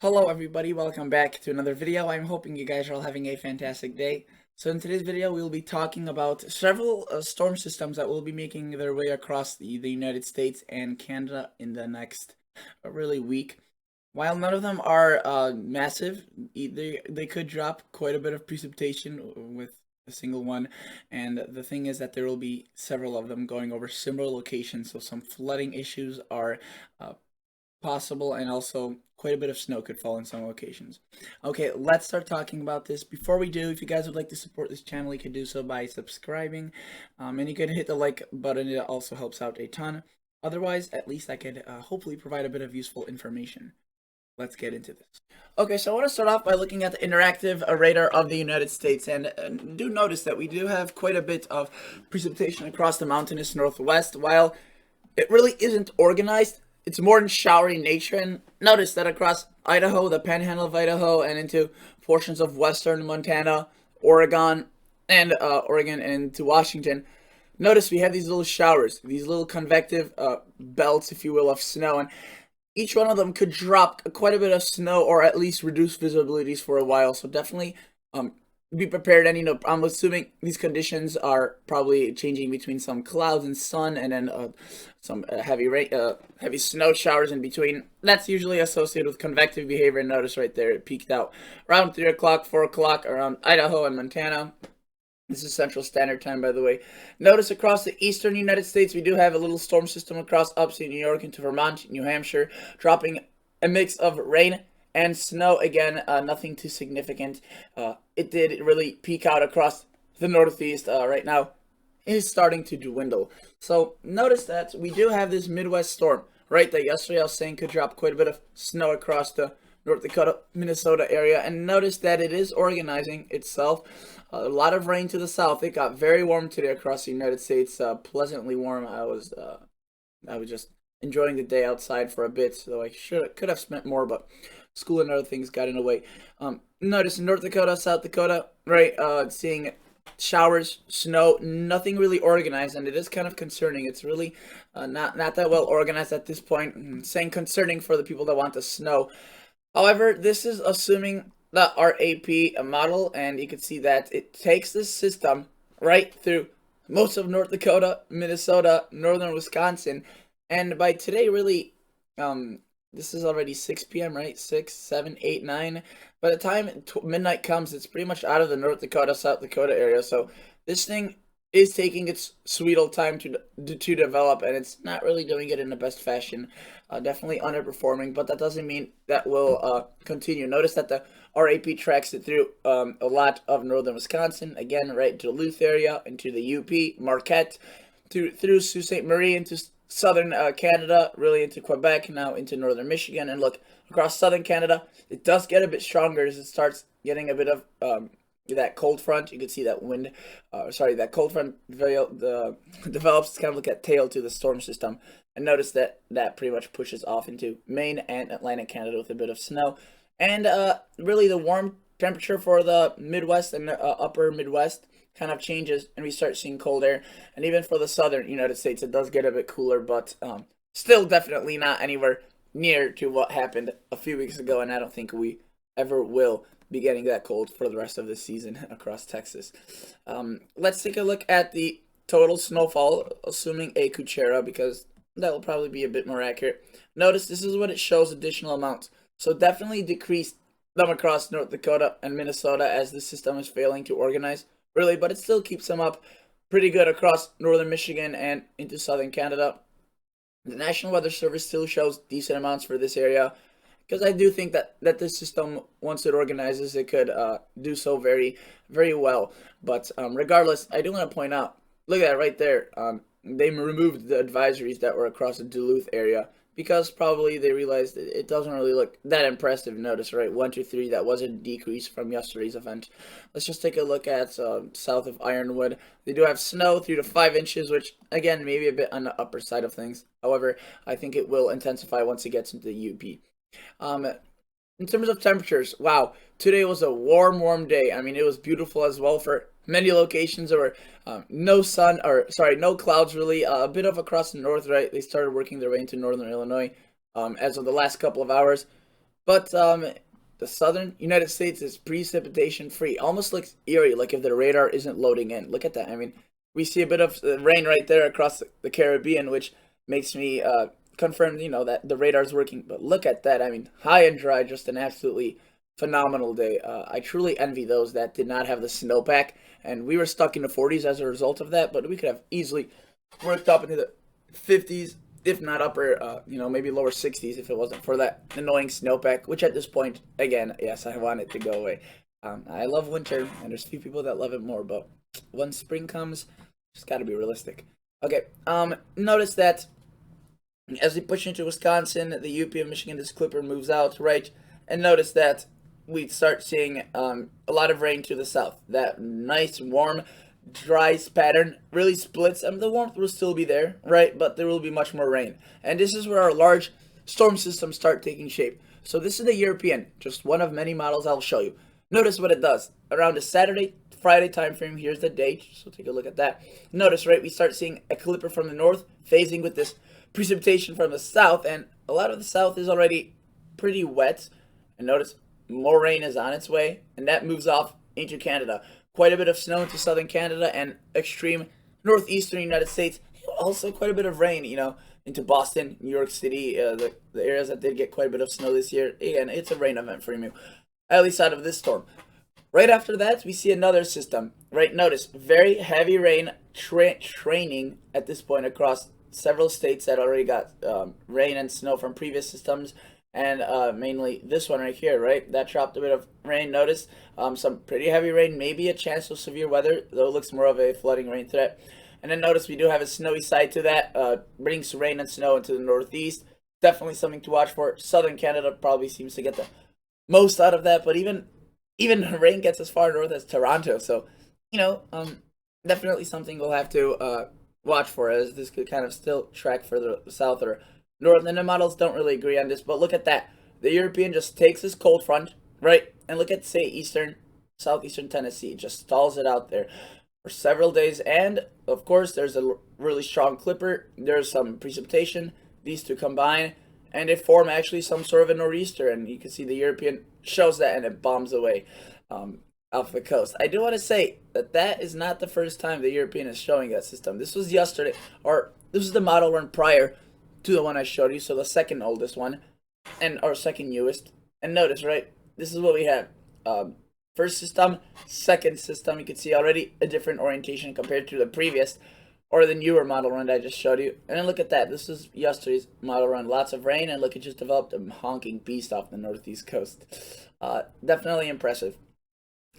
Hello everybody, welcome back to another video. I'm hoping you guys are all having a fantastic day. So in today's video, we'll be talking about several storm systems that will be making their way across the United States and Canada in the next really week. While none of them are massive, they could drop quite a bit of precipitation with a single one. And the thing is that there will be several of them going over similar locations, so some flooding issues are uh, possible, and also quite a bit of snow could fall in some locations. Okay, let's start talking about this. Before we do, if you guys would like to support this channel, you can do so by subscribing, and you can hit the like button. It also helps out a ton. Otherwise, at least I could hopefully provide a bit of useful information. Let's get into this. Okay, so I want to start off by looking at the interactive radar of the United States, and do notice that we do have quite a bit of precipitation across the mountainous northwest. While it really isn't organized, it's more in showery nature, and notice that across Idaho, the panhandle of Idaho, and into portions of western Montana, Oregon, and Oregon, and into Washington, notice we have these little showers, these little convective belts, if you will, of snow, and each one of them could drop quite a bit of snow or at least reduce visibilities for a while. So definitely be prepared. And I'm assuming these conditions are probably changing between some clouds and sun, and then some heavy rain, heavy snow showers in between. That's usually associated with convective behavior. And notice right there, it peaked out around 3 o'clock, 4 o'clock around Idaho and Montana. This is Central Standard Time, by the way. Notice across the eastern United States, we do have a little storm system across upstate New York into Vermont, New Hampshire, dropping a mix of rain and snow. Again, nothing too significant. It did really peak out across the Northeast. Right now, it is starting to dwindle. So notice that we do have this Midwest storm, right? That yesterday I was saying could drop quite a bit of snow across the North Dakota, Minnesota area, and notice that it is organizing itself. A lot of rain to the south. It got very warm today across the United States, pleasantly warm. I was just enjoying the day outside for a bit, so I could have spent more, but school and other things got in the way. Notice in North Dakota, South Dakota, right, seeing showers, snow, nothing really organized, and it is kind of concerning. It's really not that well organized at this point. Saying concerning for the people that want the snow. However, this is assuming the RAP model, and you can see that it takes this system right through most of North Dakota, Minnesota, northern Wisconsin, and by today, really, this is already 6 p.m., right? 6, 7, 8, 9. By the time midnight comes, it's pretty much out of the North Dakota, South Dakota area, so this thing is taking its sweet old time to develop, and it's not really doing it in the best fashion. Definitely underperforming, but that doesn't mean that will continue. Notice that the RAP tracks it through a lot of northern Wisconsin, again, right, Duluth area, into the UP, Marquette, through Sault Ste. Marie, into southern Canada, really into Quebec, now into northern Michigan, and look, across southern Canada, it does get a bit stronger as it starts getting a bit of that cold front. You can see that wind, that cold front develops kind of like a tail to the storm system. And notice that that pretty much pushes off into Maine and Atlantic Canada with a bit of snow. And really the warm temperature for the Midwest and upper Midwest kind of changes, and we start seeing cold air. And even for the southern United States, it does get a bit cooler, but still definitely not anywhere near to what happened a few weeks ago, and I don't think we ever will be getting that cold for the rest of the season across Texas. Let's take a look at the total snowfall, assuming a Kuchera, because that will probably be a bit more accurate. Notice this is what it shows additional amounts. So definitely decreased them across North Dakota and Minnesota as the system is failing to organize, really, but it still keeps them up pretty good across northern Michigan and into southern Canada. The National Weather Service still shows decent amounts for this area, because I do think that this system, once it organizes, it could do so very, very well. But regardless, I do want to point out, look at that right there. They removed the advisories that were across the Duluth area because probably they realized it doesn't really look that impressive. Notice, right, 1 to 3, that was a decrease from yesterday's event. Let's just take a look at south of Ironwood. They do have snow 3 to 5 inches, which again maybe a bit on the upper side of things. However, I think it will intensify once it gets into the UP. In terms of temperatures, wow, today was a warm day. I mean, it was beautiful as well for many locations. There were no sun, or sorry, no clouds really. A bit of across the north, right? They started working their way into northern Illinois as of the last couple of hours. But the southern United States is precipitation free. Almost looks eerie, like if the radar isn't loading in. Look at that. I mean, we see a bit of rain right there across the Caribbean, which makes me confirm, that the radar's working. But look at that. I mean, high and dry, just an absolutely phenomenal day. I truly envy those that did not have the snowpack, and we were stuck in the 40s as a result of that. But we could have easily worked up into the 50s, if not upper, maybe lower 60s if it wasn't for that annoying snowpack, which at this point, again, yes, I want it to go away. I love winter, and there's few people that love it more, but when spring comes, just gotta be realistic. Okay, notice that as we push into Wisconsin, the UP of Michigan, this clipper moves out, right? And notice that we start seeing a lot of rain to the south. That nice, warm, dry pattern really splits. I mean, the warmth will still be there, right? But there will be much more rain. And this is where our large storm systems start taking shape. So this is the European, just one of many models I'll show you. Notice what it does. Around the Saturday, Friday time frame, here's the date, so take a look at that. Notice, right, we start seeing a clipper from the north phasing with this precipitation from the south, and a lot of the south is already pretty wet. And notice more rain is on its way, and that moves off into Canada. Quite a bit of snow into southern Canada and extreme northeastern United States. Also quite a bit of rain, into Boston, New York City, the areas that did get quite a bit of snow this year. Again, it's a rain event for you, at least out of this storm. Right after that, we see another system. Right, notice very heavy rain training at this point across several states that already got rain and snow from previous systems, and mainly this one right here, right? That dropped a bit of rain. Notice some pretty heavy rain, maybe a chance of severe weather, though it looks more of a flooding rain threat. And then notice we do have a snowy side to that, brings rain and snow into the northeast. Definitely something to watch for. Southern Canada probably seems to get the most out of that, but even rain gets as far north as Toronto, so definitely something we'll have to watch for, as this could kind of still track further south or north. And the models don't really agree on this, but look at that. The European just takes this cold front, right, and look at, say, southeastern Tennessee, just stalls it out there for several days. And of course, there's a really strong clipper. There's some precipitation. These two combine, and they form actually some sort of a nor'easter, and you can see the European shows that, and it bombs away off the coast. I do want to say that is not the first time the European is showing that system. This was yesterday, or this was the model run prior to the one I showed you, so the second oldest one, and our second newest. And notice, right, this is what we have. First system, second system, you can see already a different orientation compared to the previous, or the newer model run that I just showed you. And then look at that. This is yesterday's model run. Lots of rain, and look, it just developed a honking beast off the northeast coast. Definitely impressive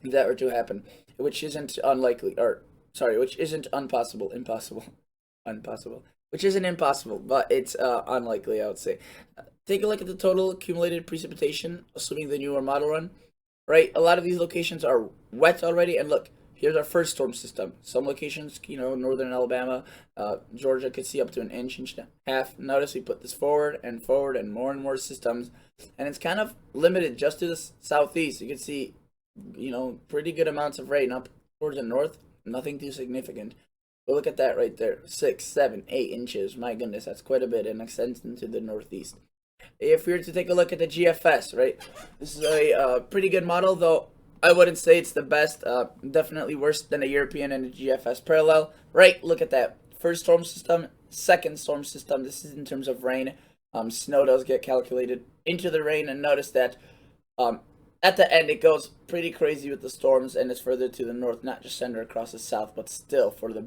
if that were to happen, which isn't unlikely, or sorry, which isn't impossible, which isn't impossible, but it's unlikely, I would say. Take a look at the total accumulated precipitation, assuming the newer model run, right? A lot of these locations are wet already, and look, here's our first storm system. Some locations, northern Alabama, Georgia could see up to an inch and a half. Notice we put this forward and more systems, and it's kind of limited just to the southeast. You can see, pretty good amounts of rain up towards the north. Nothing too significant. But look at that right there, 6, 7, 8 inches. My goodness, that's quite a bit, and extends into the northeast. If we were to take a look at the GFS, right, this is a pretty good model, though I wouldn't say it's the best. Definitely worse than the European and the GFS parallel. Right, look at that. First storm system, second storm system. This is in terms of rain. Snow does get calculated into the rain, and notice that at the end it goes pretty crazy with the storms, and it's further to the north, not just centered across the south, but still for the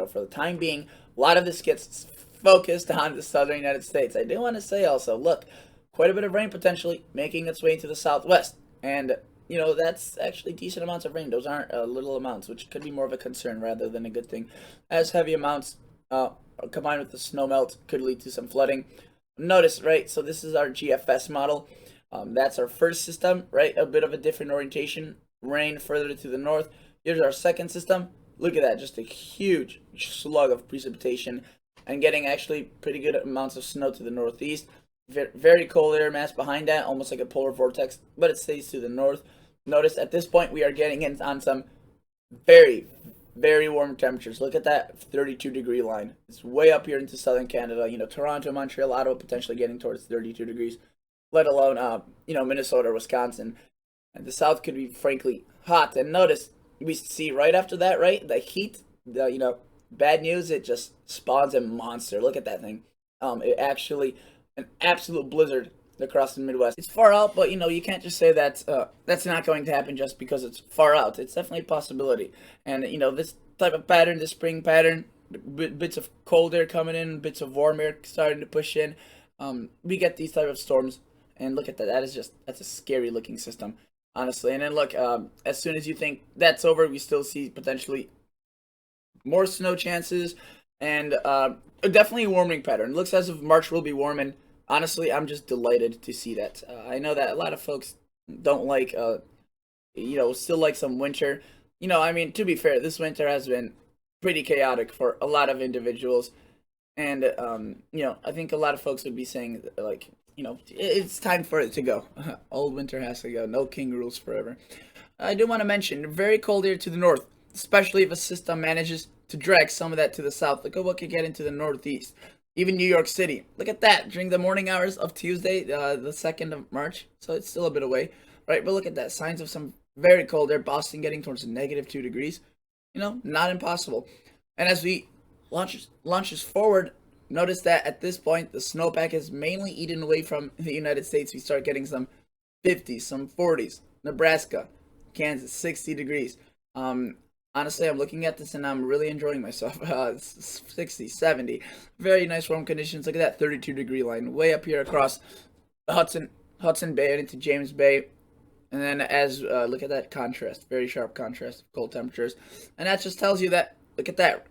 for the time being, a lot of this gets focused on the southern United States. I do want to say also, look, quite a bit of rain potentially making its way into the southwest, and that's actually decent amounts of rain. Those aren't little amounts, which could be more of a concern rather than a good thing, as heavy amounts combined with the snow melt could lead to some flooding. Notice, right, so this is our GFS model. That's our first system, right, a bit of a different orientation, rain further to the north. Here's our second system. Look at that, just a huge slug of precipitation, and getting actually pretty good amounts of snow to the northeast. Very cold air mass behind that, almost like a polar vortex, but it stays to the north. Notice at this point we are getting in on some very, very warm temperatures. Look at that 32-degree line. It's way up here into southern Canada. Toronto, Montreal, Ottawa potentially getting towards 32 degrees. let alone Minnesota or Wisconsin. And the South could be frankly hot. And notice we see right after that, right, the heat, the bad news. It just spawns a monster. Look at that thing. It actually an absolute blizzard across the Midwest. It's far out, but you can't just say that that's not going to happen just because it's far out. It's definitely a possibility. And this type of pattern, the spring pattern, bits of cold air coming in, bits of warm air starting to push in. We get these type of storms, and look at that. That's a scary looking system, honestly. And then look, as soon as you think that's over, we still see potentially more snow chances, and definitely a warming pattern. It looks as if March will be warm, and honestly, I'm just delighted to see that. I know that a lot of folks don't like, still like some winter. I mean, to be fair, this winter has been pretty chaotic for a lot of individuals, and I think a lot of folks would be saying like, it's time for it to go. Old winter has to go. No king rules forever. I do want to mention very cold air to the north, especially if a system manages to drag some of that to the south. Look at what could get into the northeast. Even New York City. Look at that during the morning hours of Tuesday, the 2nd of March. So it's still a bit away, right? But look at that. Signs of some very cold air. Boston getting towards -2 degrees. Not impossible. And as we launches forward, notice that at this point, the snowpack is mainly eaten away from the United States. We start getting some 50s, some 40s. Nebraska, Kansas, 60 degrees. Honestly, I'm looking at this and I'm really enjoying myself. 60, 70. Very nice warm conditions. Look at that 32-degree line way up here across Hudson Bay and into James Bay. And then look at that contrast, very sharp contrast of cold temperatures. And that just tells you that, look at that.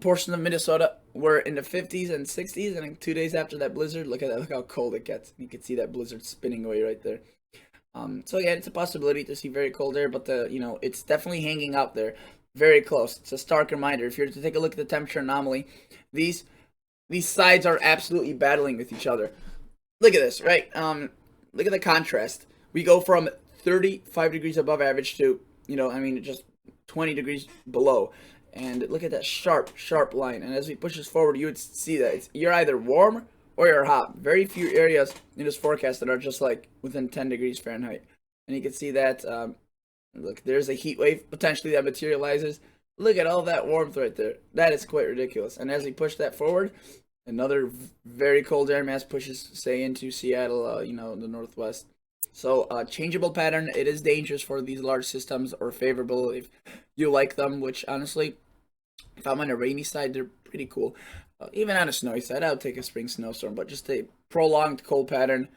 Portion of Minnesota were in the 50s and 60s, and then 2 days after that blizzard, look at that, look how cold it gets. You can see that blizzard spinning away right there. So again, it's a possibility to see very cold air, but it's definitely hanging out there, very close. It's a stark reminder. If you're to take a look at the temperature anomaly, these sides are absolutely battling with each other. Look at this, right? Look at the contrast. We go from 35 degrees above average to, just 20 degrees below. And look at that sharp line. And as we push this forward, you would see that you're either warm or you're hot. Very few areas in this forecast that are just like within 10 degrees Fahrenheit. And you can see that, look, there's a heat wave potentially that materializes. Look at all that warmth right there. That is quite ridiculous. And as we push that forward, another very cold air mass pushes, say, into Seattle, the northwest. So changeable pattern. It is dangerous for these large systems, or favorable if you like them, which honestly, if I'm on a rainy side, they're pretty cool. Even on a snowy side, I would take a spring snowstorm, but just a prolonged cold pattern,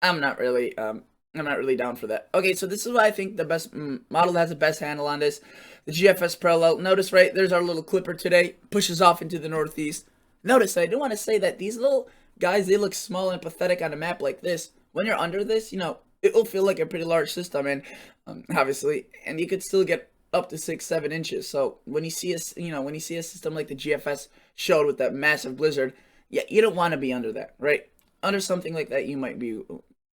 I'm not really down for that. Okay, so this is why I think the best model that has the best handle on this, the GFS parallel. Notice, right, there's our little clipper today, pushes off into the northeast. Notice, I do want to say that these little guys, they look small and pathetic on a map like this. When you're under this, it will feel like a pretty large system, and obviously, and you could still get up to 6-7 inches. So when you see a system like the GFS showed with that massive blizzard, yeah, you don't want to be under that, right? Under something like that, you might be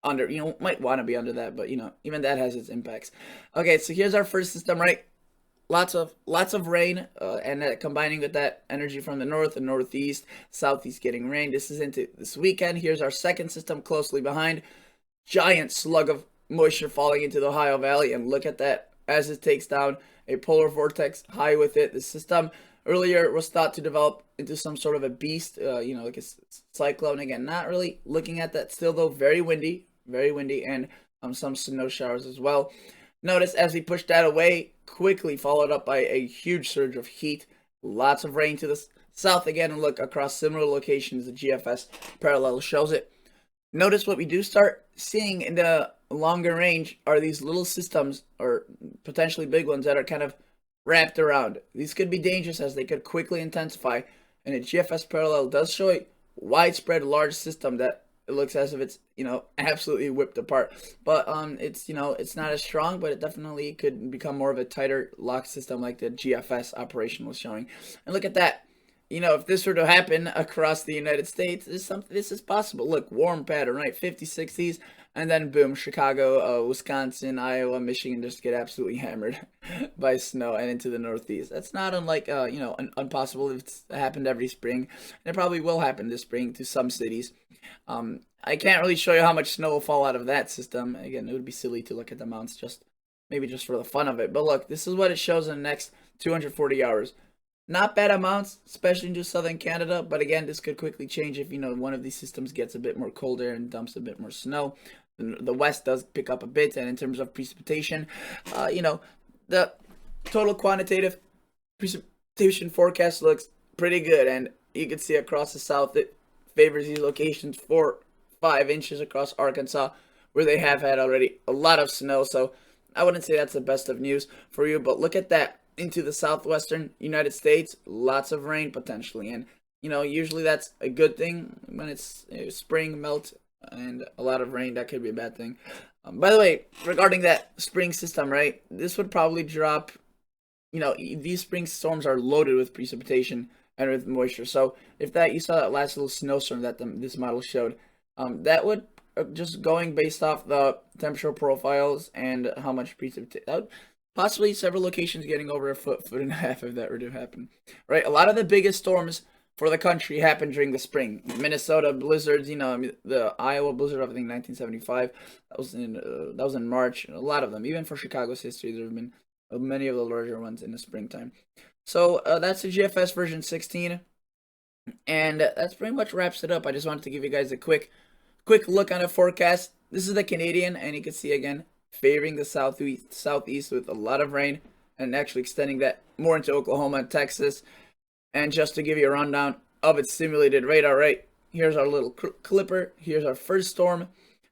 under, might want to be under that, but even that has its impacts. Okay, so here's our first system, right? Lots of rain, and combining with that energy from the north and northeast, southeast getting rain. This is into this weekend. Here's our second system closely behind. Giant slug of moisture falling into the Ohio Valley, and look at that as it takes down a polar vortex high with it. The system earlier was thought to develop into some sort of a beast, like a cyclone. Again, not really looking at that still, though. Very windy, and some snow showers as well. Notice as we push that away, quickly followed up by a huge surge of heat. Lots of rain to the south again, and look across similar locations. The GFS parallel shows it. Notice what we do start seeing in the longer range are these little systems, or potentially big ones, that are kind of wrapped around. These could be dangerous as they could quickly intensify, and the GFS parallel does show a widespread large system that it looks as if it's absolutely whipped apart. But it's not as strong, but it definitely could become more of a tighter lock system like the GFS operation was showing. And look at that. If this were to happen across the United States, this is possible. Look, warm pattern, right? 50s, 60s. and then boom, Chicago, Wisconsin, Iowa, Michigan just get absolutely hammered by snow and into the Northeast. That's not unlike impossible. It's happened every spring, and it probably will happen this spring to some cities. I can't really show you how much snow will fall out of that system. Again, it would be silly to look at the amounts maybe just for the fun of it. But look, this is what it shows in the next 240 hours. Not bad amounts, especially into southern Canada, but again, this could quickly change if, one of these systems gets a bit more colder and dumps a bit more snow. The west does pick up a bit, and in terms of precipitation, the total quantitative precipitation forecast looks pretty good, and you can see across the south it favors these locations 4-5 inches across Arkansas, where they have had already a lot of snow, so I wouldn't say that's the best of news for you, but look at that. Into the southwestern United States, lots of rain potentially, and usually that's a good thing when it's spring, melt, and a lot of rain. That could be a bad thing. By the way, regarding that spring system, right, this would probably drop. These spring storms are loaded with precipitation and with moisture, so if you saw that last little snowstorm that this model showed, that would just going based off the temperature profiles and how much precipitation, possibly several locations getting over a foot and a half if that were to happen. Right? A lot of the biggest storms for the country happened during the spring. Minnesota blizzards, the Iowa blizzard of I think 1975, that was in March. A lot of them, even for Chicago's history, there have been many of the larger ones in the springtime. So that's the GFS version 16, and that's pretty much wraps it up. I just wanted to give you guys a quick look on a forecast. This is the Canadian, and you can see again favoring the southeast with a lot of rain, and actually extending that more into Oklahoma and Texas. And just to give you a rundown of its simulated radar, right? Here's our little clipper. Here's our first storm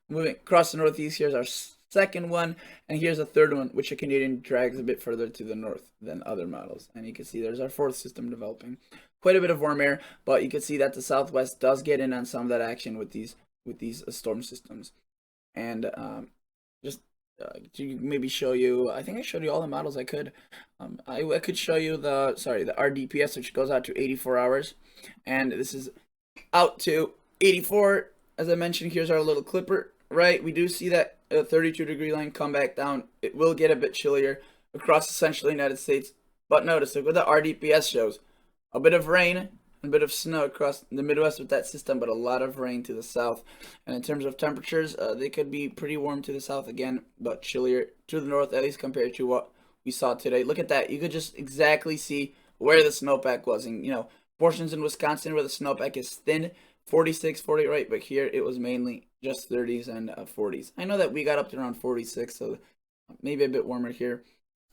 moving across the Northeast. Here's our second one, and here's a third one, which the Canadian drags a bit further to the north than other models. And you can see there's our fourth system developing. Quite a bit of warm air, but you can see that the Southwest does get in on some of that action with these storm systems. And just to maybe show you, I think I showed you all the models I could. I could show you the RDPS, which goes out to 84 hours, and this is out to 84. As I mentioned, here's our little clipper. Right, we do see that 32-degree line come back down. It will get a bit chillier across essentially the United States, but notice look what the RDPS shows: a bit of rain and a bit of snow across the Midwest with that system, but a lot of rain to the south. And in terms of temperatures, they could be pretty warm to the south again, but chillier to the north, at least compared to what we saw today. Look at that. You could just exactly see where the snowpack was. And, portions in Wisconsin where the snowpack is thin, 46, 40, right? But here it was mainly just 30s and 40s. I know that we got up to around 46, so maybe a bit warmer here.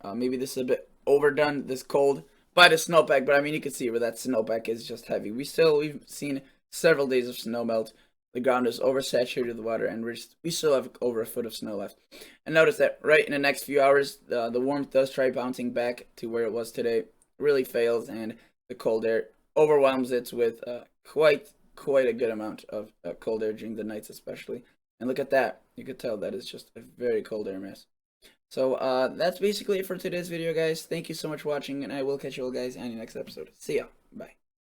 Maybe this is a bit overdone, this cold, by the snowpack, but I mean, you can see where that snowpack is just heavy. We've seen several days of snow melt. The ground is oversaturated with water, and we still have over a foot of snow left. And notice that right in the next few hours, the warmth does try bouncing back to where it was today. Really fails, and the cold air overwhelms it with quite a good amount of cold air during the nights especially. And look at that. You could tell that is just a very cold air mass. So that's basically it for today's video, guys. Thank you so much for watching, and I will catch you all guys in the next episode. See ya. Bye.